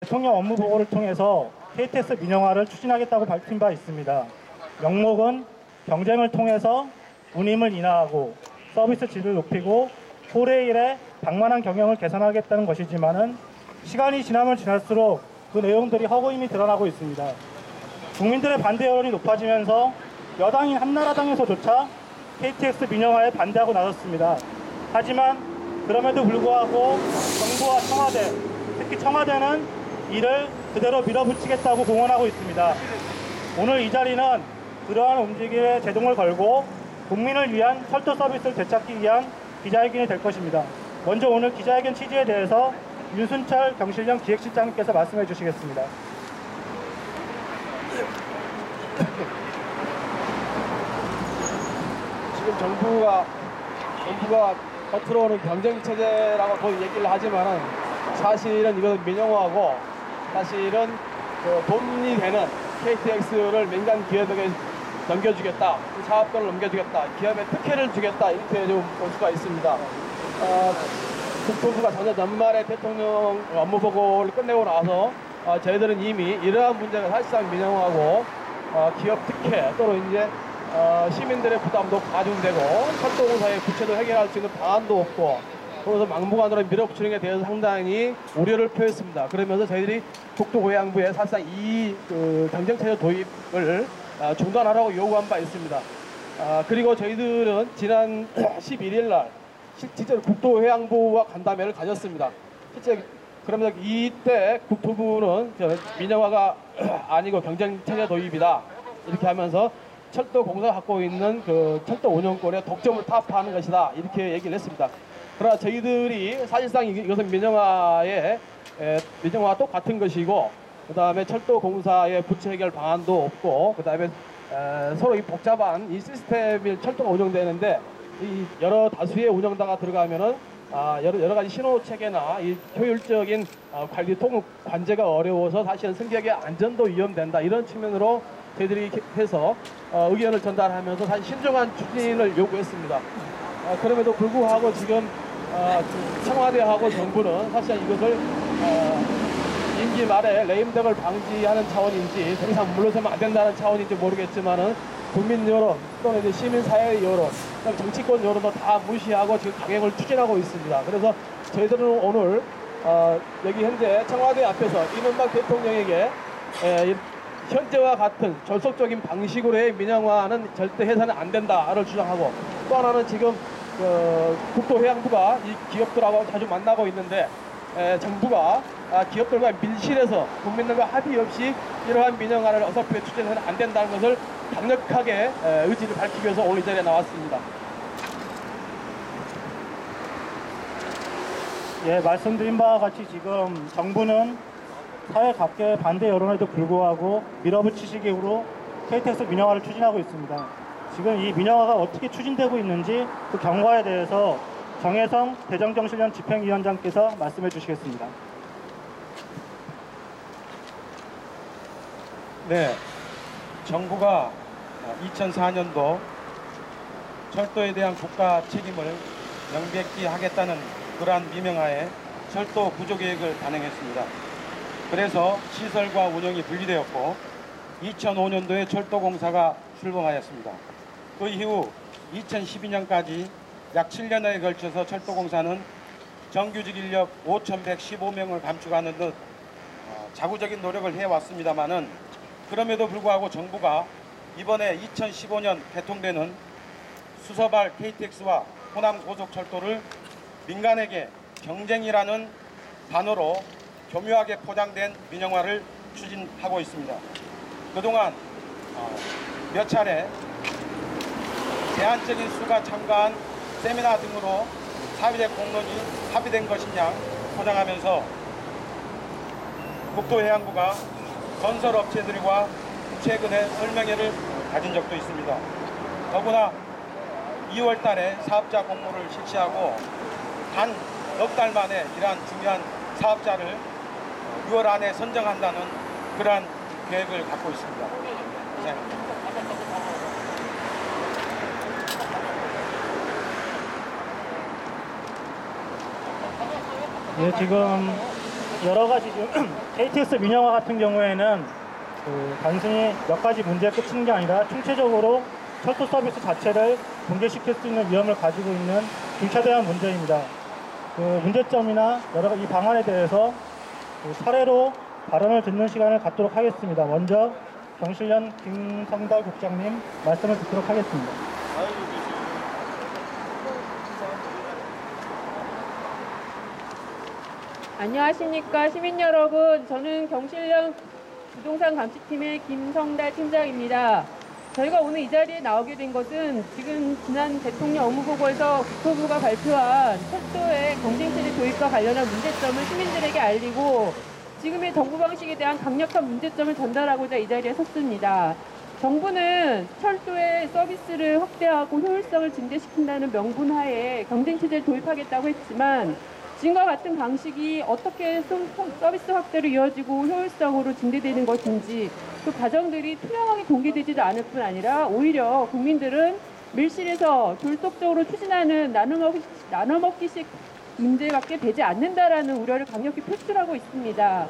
대통령 업무 보고를 통해서 KTX 민영화를 추진하겠다고 밝힌 바 있습니다. 명목은 경쟁을 통해서 운임을 인하하고 서비스 질을 높이고 포레일의 방만한 경영을 개선하겠다는 것이지만은 시간이 지나면 지날수록 그 내용들이 허구임이 드러나고 있습니다. 국민들의 반대 여론이 높아지면서 여당인 한나라당에서조차 KTX 민영화에 반대하고 나섰습니다. 하지만 그럼에도 불구하고 정부와 청와대, 특히 청와대는 이를 그대로 밀어붙이겠다고 공언하고 있습니다. 오늘 이 자리는 그러한 움직임에 제동을 걸고 국민을 위한 철도 서비스를 되찾기 위한 기자회견이 될 것입니다. 먼저 오늘 기자회견 취지에 대해서 윤순철 경실련 기획실장님께서 말씀해 주시겠습니다. 지금 정부가 겉으로는 경쟁체제라고 더 얘기를 하지만은 사실은 이것은 민영화하고 사실은 그 돈이 되는 KTX를 민간 기업에게 넘겨주겠다, 그 사업권을 넘겨주겠다, 기업에 특혜를 주겠다, 이렇게 좀 볼 수가 있습니다. 국토부가 작년 연말에 대통령 업무 보고를 끝내고 나서 저희들은 이미 이러한 문제가 사실상 민영화하고 기업 특혜 또는 이제 시민들의 부담도 가중되고 철도공사의 부채도 해결할 수 있는 방안도 없고 그래서 막무가내로 밀어붙이는 게 대해서 상당히 우려를 표했습니다. 그러면서 저희들이 국토고양부에 사실상 이 경쟁체제 도입을 중단하라고 요구한 바 있습니다. 그리고 저희들은 지난 11일 날 실제로 국토해양부와 간담회를 가졌습니다. 실제 그러면서 이때 국토부는 민영화가 아니고 경쟁체제 도입이다 이렇게 하면서 철도공사가 갖고 있는 그 철도 운영권의 독점을 타파하는 것이다 이렇게 얘기를 했습니다. 그러나 저희들이 사실상 이것은 민영화와 똑같은 것이고 그 다음에 철도공사의 부채 해결 방안도 없고 그 다음에 서로 이 복잡한 이 시스템이 철도가 운영되는데 이 여러 다수의 운영자가 들어가면은 여러 가지 신호 체계나 이 효율적인 관리 통 관제가 어려워서 사실은 승객의 안전도 위험된다 이런 측면으로 저희들이 해서 의견을 전달하면서 사실 신중한 추진을 요구했습니다. 그럼에도 불구하고 지금 청와대하고 정부는 사실 이것을 임기 말에 레임덕을 방지하는 차원인지 더 이상 물러서면 안 된다는 차원인지 모르겠지만은 국민 여론 또는 이제 시민사회 여론, 정치권 여론도 다 무시하고 지금 강행을 추진하고 있습니다. 그래서 저희들은 오늘 여기 현재 청와대 앞에서 이명박 대통령에게 현재와 같은 졸속적인 방식으로의 민영화는 절대 해서는 안 된다를 주장하고 또 하나는 지금 국토해양부가 이 기업들하고 자주 만나고 있는데 정부가 기업들과 밀실해서 국민들과 합의 없이 이러한 민영화를 어설프게 추진해서는 안 된다는 것을 강력하게 의지를 밝히기 위해서 오늘 이 자리에 나왔습니다. 예, 말씀드린 바와 같이 지금 정부는 사회 각계의 반대 여론에도 불구하고 밀어붙이시기로 KTX 민영화를 추진하고 있습니다. 지금 이 민영화가 어떻게 추진되고 있는지 그 경과에 대해서 정혜성 대정경실련 집행위원장께서 말씀해 주시겠습니다. 네, 정부가 2004년도 철도에 대한 국가 책임을 명백히 하겠다는 그러한 미명하에 철도 구조계획을 단행했습니다. 그래서 시설과 운영이 분리되었고 2005년도에 철도공사가 출범하였습니다. 그 이후 2012년까지 약 7년에 걸쳐서 철도공사는 정규직 인력 5,115명을 감축하는 듯 자구적인 노력을 해왔습니다마는 그럼에도 불구하고 정부가 이번에 2015년 개통되는 수서발 KTX와 호남 고속철도를 민간에게 경쟁이라는 단어로 교묘하게 포장된 민영화를 추진하고 있습니다. 그동안 몇 차례 제한적인 수가 참가한 세미나 등으로 사회적 공론이 합의된 것이냐 포장하면서 국토해양부가 건설업체들과 최근에 설명회를 가진 적도 있습니다. 더구나 2월 달에 사업자 공모를 실시하고 단 넉 달 만에 이러한 중요한 사업자를 6월 안에 선정한다는 그러한 계획을 갖고 있습니다. 이상입니다. 예, 지금 여러 가지 KTX 민영화 같은 경우에는 단순히 몇 가지 문제에 끝이는 게 아니라 총체적으로 철도 서비스 자체를 붕괴시킬 수 있는 위험을 가지고 있는 중차대한 문제입니다. 그 문제점이나 여러 가지 이 방안에 대해서 사례로 발언을 듣는 시간을 갖도록 하겠습니다. 먼저 경실련 김성달 국장님 말씀을 듣도록 하겠습니다. 안녕하십니까 시민 여러분. 저는 경실련 부동산 감시팀의 김성달 팀장입니다. 저희가 오늘 이 자리에 나오게 된 것은 지금 지난 대통령 업무보고에서 국토부가 발표한 철도의 경쟁체제 도입과 관련한 문제점을 시민들에게 알리고 지금의 정부 방식에 대한 강력한 문제점을 전달하고자 이 자리에 섰습니다. 정부는 철도의 서비스를 확대하고 효율성을 증대시킨다는 명분하에 경쟁체제를 도입하겠다고 했지만 지금과 같은 방식이 어떻게 서비스 확대로 이어지고 효율성으로 증대되는 것인지 그 과정들이 투명하게 공개되지도 않을 뿐 아니라 오히려 국민들은 밀실에서 졸속적으로 추진하는 나눠먹기식 문제밖에 되지 않는다라는 우려를 강력히 표출하고 있습니다.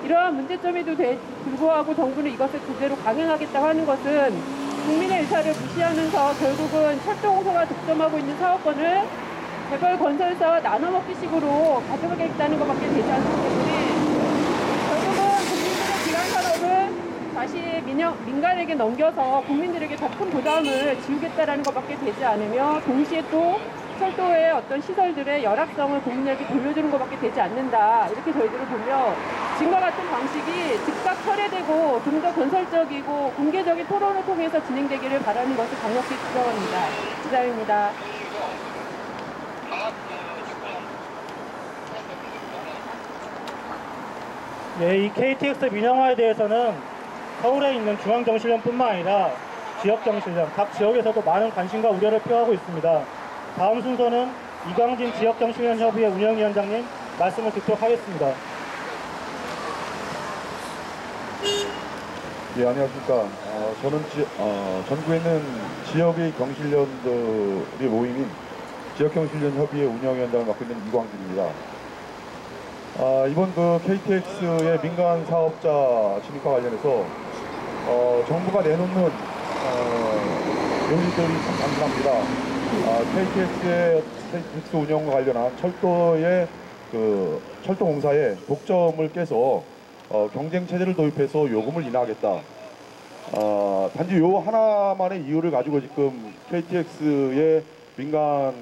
이러한 문제점에도 불구하고 정부는 이것을 그대로 강행하겠다고 하는 것은 국민의 의사를 무시하면서 결국은 철도공사가 독점하고 있는 사업권을 재벌 건설사와 나눠먹기식으로 가져가겠다는 것밖에 되지 않기 때문에 결국은 국민들의 기간산업을 다시 민간에게 넘겨서 국민들에게 더 큰 부담을 지우겠다는 것밖에 되지 않으며 동시에 또 철도의 어떤 시설들의 열악성을 국민에게 돌려주는 것밖에 되지 않는다. 이렇게 저희들을 보며 지금과 같은 방식이 즉각 철회되고 좀 더 건설적이고 공개적인 토론을 통해서 진행되기를 바라는 것을 강력히 주장합니다. 기자입니다. 예, 이 KTX 민영화에 대해서는 서울에 있는 중앙경실련뿐만 아니라 지역경실련, 각 지역에서도 많은 관심과 우려를 표하고 있습니다. 다음 순서는 이광진 지역경실련협의회 운영위원장님 말씀을 듣도록 하겠습니다. 예, 안녕하십니까. 저는 전국에 있는 지역의 경실련들이 모임인 지역경실련협의회 운영위원장을 맡고 있는 이광진입니다. 이번 그 KTX의 민간 사업자 진입과 관련해서 정부가 내놓는 요지들이 참 단순합니다. KTX 운영과 관련한 철도의 철도공사의 독점을 깨서 경쟁 체제를 도입해서 요금을 인하하겠다. 단지 요 하나만의 이유를 가지고 지금 KTX의 민간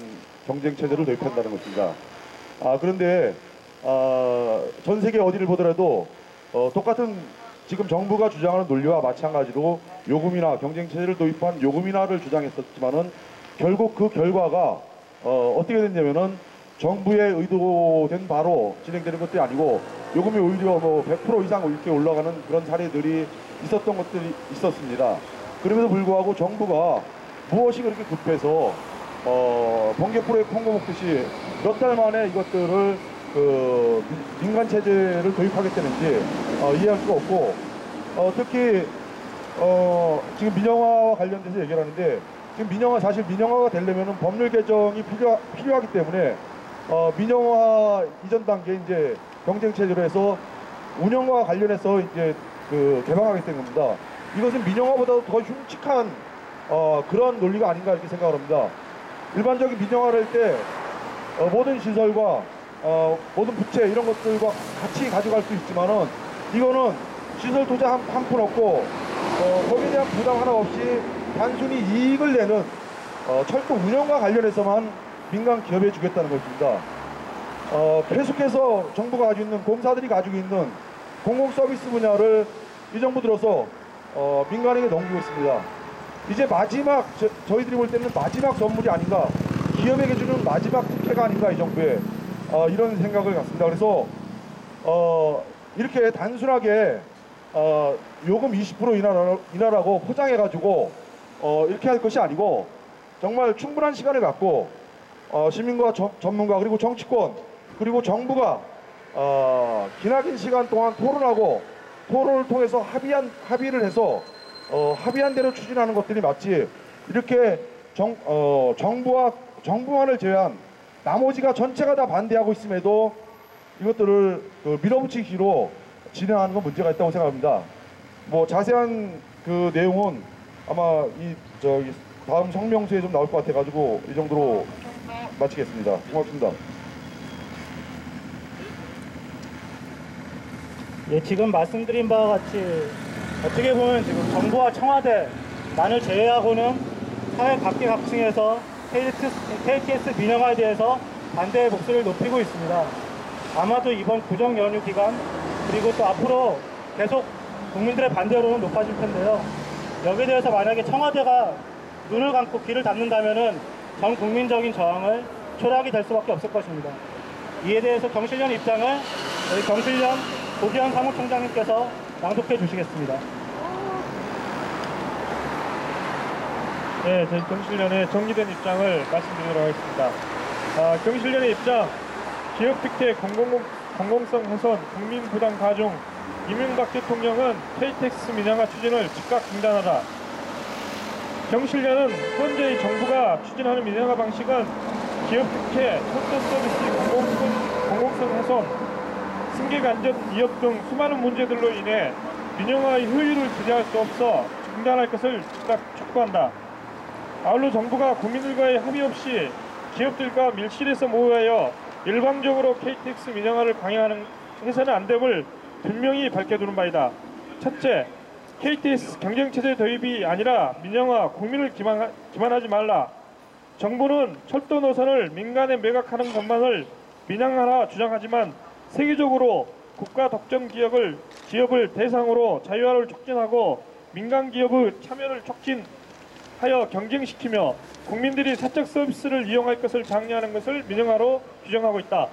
경쟁 체제를 도입한다는 것입니다. 그런데 전 세계 어디를 보더라도 똑같은 지금 정부가 주장하는 논리와 마찬가지로 요금이나 경쟁 체제를 도입한 요금 인하를 주장했었지만은 결국 그 결과가 어떻게 됐냐면은 정부의 의도된 바로 진행되는 것들이 아니고 요금이 오히려 100% 이상 이렇게 올라가는 그런 사례들이 있었던 것들이 있었습니다. 그럼에도 불구하고 정부가 무엇이 그렇게 급해서 번개 프로젝트 홍보 먹듯이 몇 달 만에 이것들을 민간 체제를 도입하겠다는지 이해할 수가 없고 특히 지금 민영화와 관련돼서 얘기를 하는데 지금 사실 민영화가 되려면 법률 개정이 필요하기 때문에 민영화 이전 단계 이제 경쟁 체제로 해서 운영과 관련해서 이제 개방하겠다는 겁니다. 이것은 민영화보다도 더 흉측한 그런 논리가 아닌가 이렇게 생각을 합니다. 일반적인 민영화를 할 때 모든 시설과 모든 부채 이런 것들과 같이 가져갈 수 있지만은 이거는 시설 투자 한 푼 없고 거기에 대한 부담 하나 없이 단순히 이익을 내는 철도 운영과 관련해서만 민간 기업에 주겠다는 것입니다. 계속해서 정부가 가지고 있는 공사들이 가지고 있는 공공 서비스 분야를 이 정부 들어서 민간에게 넘기고 있습니다. 이제 마지막 저희들이 볼 때는 마지막 선물이 아닌가, 기업에게 주는 마지막 특혜가 아닌가 이 정부에 이런 생각을 갖습니다. 그래서 이렇게 단순하게 요금 20% 인하라고 포장해가지고 이렇게 할 것이 아니고 정말 충분한 시간을 갖고 시민과 전문가 그리고 정치권 그리고 정부가 기나긴 시간 동안 토론하고 토론을 통해서 합의를 해서 합의한 대로 추진하는 것들이 맞지 이렇게 정부만을 제외한 나머지가 전체가 다 반대하고 있음에도 이것들을 그 밀어붙이기로 진행하는 건 문제가 있다고 생각합니다. 뭐 자세한 그 내용은 아마 저기 다음 성명서에 좀 나올 것 같아가지고 이 정도로 마치겠습니다. 고맙습니다. 예, 지금 말씀드린 바와 같이 어떻게 보면 지금 정부와 청와대만을 제외하고는 사회 각계각층에서 KTX 민영화에 대해서 반대의 목소리를 높이고 있습니다. 아마도 이번 구정 연휴 기간 그리고 또 앞으로 계속 국민들의 반대 여론은 높아질 텐데요. 여기에 대해서 만약에 청와대가 눈을 감고 귀를 닫는다면은 전 국민적인 저항을 초래하게 될 수밖에 없을 것입니다. 이에 대해서 경실련 입장을 저희 경실련 고기현 사무총장님께서 낭독해 주시겠습니다. 네, 저희 경실련의 정리된 입장을 말씀드리도록 하겠습니다. 경실련의 입장, 기업 특혜 공공성 훼손, 국민 부담 가중, 이명박 대통령은 KTX 민영화 추진을 즉각 중단하라. 경실련은 현재 정부가 추진하는 민영화 방식은 기업 특혜, 철도 서비스 공공성 훼손, 승객 안전 위협 등 수많은 문제들로 인해 민영화의 효율을 기대할 수 없어 중단할 것을 즉각 촉구한다. 아울러 정부가 국민들과의 합의 없이 기업들과 밀실에서 모여하여 일방적으로 KTX 민영화를 강행해서는 안 됨을 분명히 밝혀두는 바이다. 첫째, KTX 경쟁체제 도입이 아니라 민영화, 국민을 기만하지 말라. 정부는 철도 노선을 민간에 매각하는 것만을 민영화라 주장하지만 세계적으로 국가 독점 기업을 대상으로 자유화를 촉진하고 민간 기업의 참여를 촉진하여 경쟁시키며 국민들이 사적 서비스를 이용할 것을 장려하는 것을 민영화로 규정하고 있다.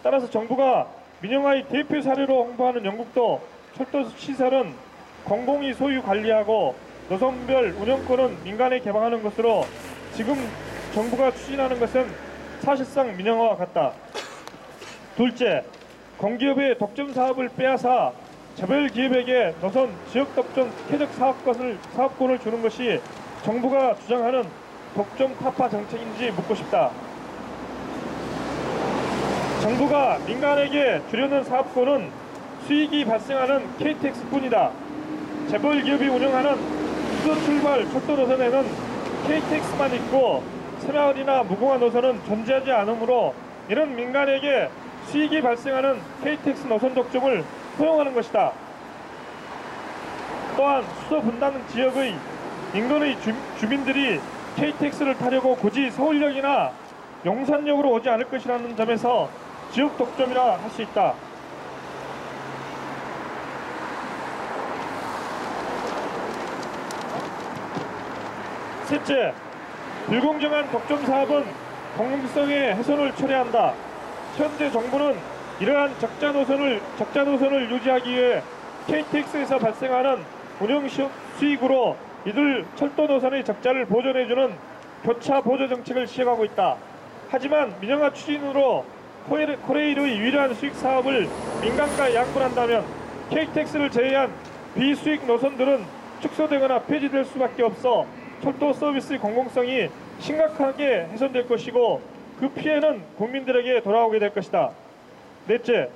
따라서 정부가 민영화의 대표 사례로 홍보하는 영국도 철도 시설은 공공이 소유 관리하고 노선별 운영권은 민간에 개방하는 것으로 지금 정부가 추진하는 것은 사실상 민영화와 같다. 둘째, 공기업의 독점 사업을 빼앗아 개별 기업에게 노선 지역 독점 특혜적 사업권을 주는 것이 정부가 주장하는 독점 타파 정책인지 묻고 싶다. 정부가 민간에게 주려는 사업권은 수익이 발생하는 KTX뿐이다. 재벌 기업이 운영하는 수도 출발 철도 노선에는 KTX만 있고 새마을이나 무궁화 노선은 존재하지 않으므로 이런 민간에게 수익이 발생하는 KTX 노선 독점을 허용하는 것이다. 또한 수도 분당 지역의 인근의 주민들이 KTX를 타려고 굳이 서울역이나 용산역으로 오지 않을 것이라는 점에서 지역 독점이라 할 수 있다. 셋째, 불공정한 독점 사업은 공공성의 훼손을 초래한다. 현재 정부는 이러한 적자 노선을 유지하기 위해 KTX에서 발생하는 운영 수익으로 이들 철도 노선의 적자를 보존해주는 교차 보조 정책을 시행하고 있다. 하지만 민영화 추진으로 코레일의 유일한 수익 사업을 민간과 양분한다면 KTX를 제외한 비수익 노선들은 축소되거나 폐지될 수밖에 없어 철도 서비스 공공성이 심각하게 훼손될 것이고 그 피해는 국민들에게 돌아오게 될 것이다. 넷째,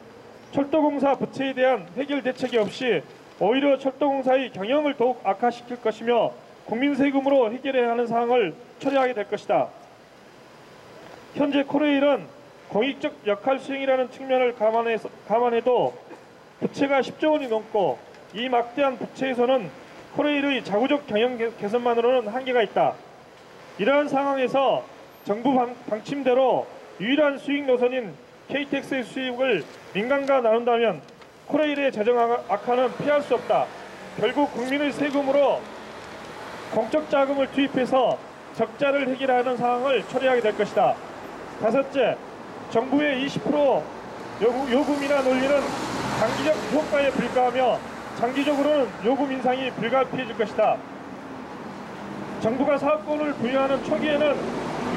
철도공사 부채에 대한 해결 대책이 없이 오히려 철도공사의 경영을 더욱 악화시킬 것이며 국민 세금으로 해결해야 하는 사항을 처리하게 될 것이다. 현재 코레일은 공익적 역할 수행이라는 측면을 감안해도 부채가 10조 원이 넘고 이 막대한 부채에서는 코레일의 자구적 경영 개선만으로는 한계가 있다. 이러한 상황에서 정부 방침대로 유일한 수익 노선인 KTX의 수익을 민간과 나눈다면 코레일의 재정 악화는 피할 수 없다. 결국 국민의 세금으로 공적 자금을 투입해서 적자를 해결하는 상황을 처리하게 될 것이다. 다섯째, 정부의 20% 요금이나 논리는 단기적 효과에 불과하며 장기적으로는 요금 인상이 불가피해질 것이다. 정부가 사업권을 부여하는 초기에는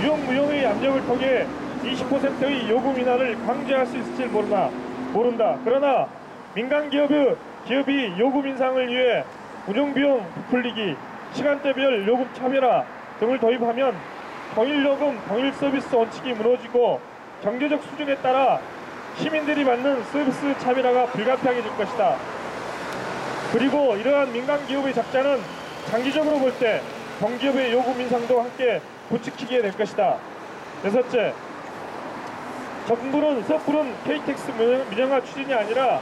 유용무용의 압력을 통해 20%의 요금 인하를 강제할 수 있을지 모른다. 그러나 민간 기업이 요금 인상을 위해 운영비용 부풀리기, 시간대별 요금 차별화 등을 도입하면 동일 요금, 동일 서비스 원칙이 무너지고 경제적 수준에 따라 시민들이 받는 서비스 차별화가 불가피하게 것이다. 그리고 이러한 민간 기업의 적자는 장기적으로 볼 때 공기업의 요구 인상도 함께 부추기게 될 것이다. 여섯째, 정부는 섣부른 KTX 민영화 추진이 아니라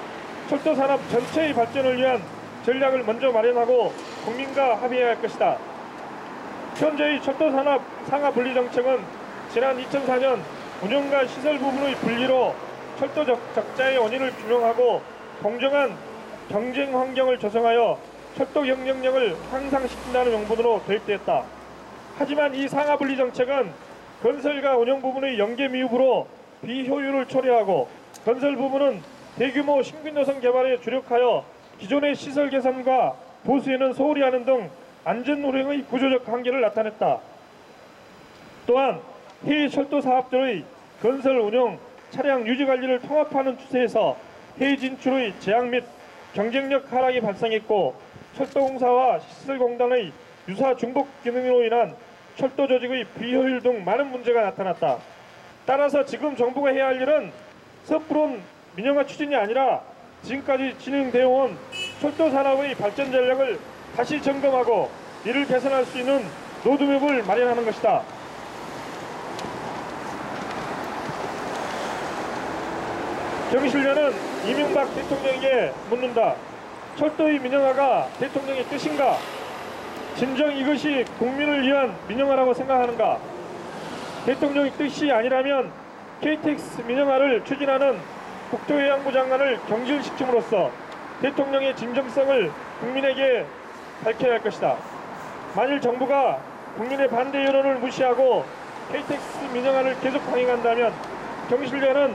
철도 산업 전체의 발전을 위한 전략을 먼저 마련하고 국민과 합의해야 할 것이다. 현재의 철도 산업 상하 분리 정책은 지난 2004년 운영과 시설 부분의 분리로 철도 적자의 원인을 규명하고 공정한 경쟁 환경을 조성하여 철도 경쟁력을 향상시킨다는 명분으로 도입되었다. 하지만 이 상하 분리 정책은 건설과 운영 부분의 연계 미흡으로 비효율을 초래하고 건설 부분은 대규모 신규 노선 개발에 주력하여 기존의 시설 개선과 보수에는 소홀히 하는 등 안전 운행의 구조적 한계를 나타냈다. 또한 해외 철도 사업들의 건설 운영, 차량 유지 관리를 통합하는 추세에서 해외 진출의 제약 및 경쟁력 하락이 발생했고 철도공사와 시설공단의 유사 중복 기능으로 인한 철도 조직의 비효율 등 많은 문제가 나타났다. 따라서 지금 정부가 해야 할 일은 섣부른 민영화 추진이 아니라 지금까지 진행되어 온 철도 산업의 발전 전략을 다시 점검하고 이를 개선할 수 있는 로드맵을 마련하는 것이다. 경실련은 이명박 대통령에게 묻는다. 철도의 민영화가 대통령의 뜻인가? 진정 이것이 국민을 위한 민영화라고 생각하는가? 대통령의 뜻이 아니라면 KTX 민영화를 추진하는 국토해양부 장관을 경질시킴으로써 대통령의 진정성을 국민에게 밝혀야 할 것이다. 만일 정부가 국민의 반대 여론을 무시하고 KTX 민영화를 계속 강행한다면 경실련은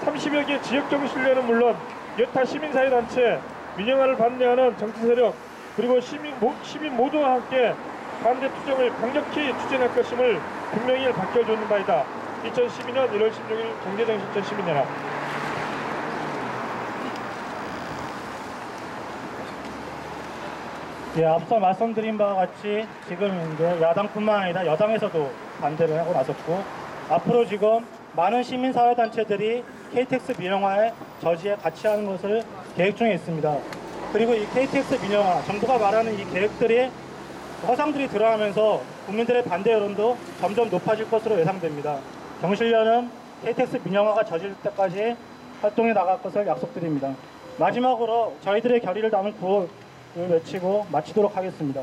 30여 개 지역 경실련은 물론 여타 시민사회단체, 민영화를 반대하는 정치 세력 그리고 시민 모두와 함께 반대 투쟁을 강력히 추진할 것임을 분명히 밝혀주는 바이다. 2012년 1월 16일 경제정신천 시민연합. 예, 앞서 말씀드린 바와 같이 지금 이제 야당뿐만 아니라 여당에서도 반대를 하고 나섰고 앞으로 지금 많은 시민사회단체들이 KTX 민영화에 저지에 같이 하는 것을 계획 중에 있습니다. 그리고 이 KTX 민영화, 정부가 말하는 이 계획들이 허상들이 들어가면서 국민들의 반대 여론도 점점 높아질 것으로 예상됩니다. 경실련은 KTX 민영화가 저질 때까지 활동해 나갈 것을 약속드립니다. 마지막으로 저희들의 결의를 담은 구호를 외치고 마치도록 하겠습니다.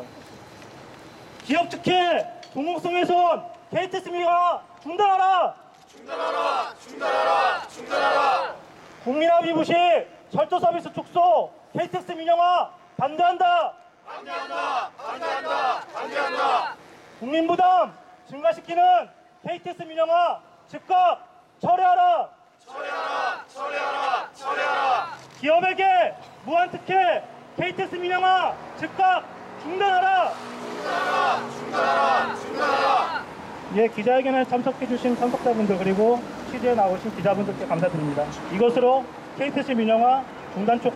기업 특혜, 공공성에선 KTX 민영화 중단하라! 중단하라! 중단하라! 중단하라! 국민합의 무시, 철도 서비스 축소, KTX 민영화 반대한다! 반대한다! 반대한다! 반대한다! 국민 부담 증가시키는 KTX 민영화 즉각 철회하라! 철회하라! 철회하라! 철회하라! 기업에게 무한 특혜 KTX 민영화 즉각 중단하라! 중단하라! 중단하라! 중단하라! 예, 기자회견에 참석해주신 참석자분들 그리고 취재에 나오신 기자분들께 감사드립니다. 이것으로 KTX 민영화 중단 촉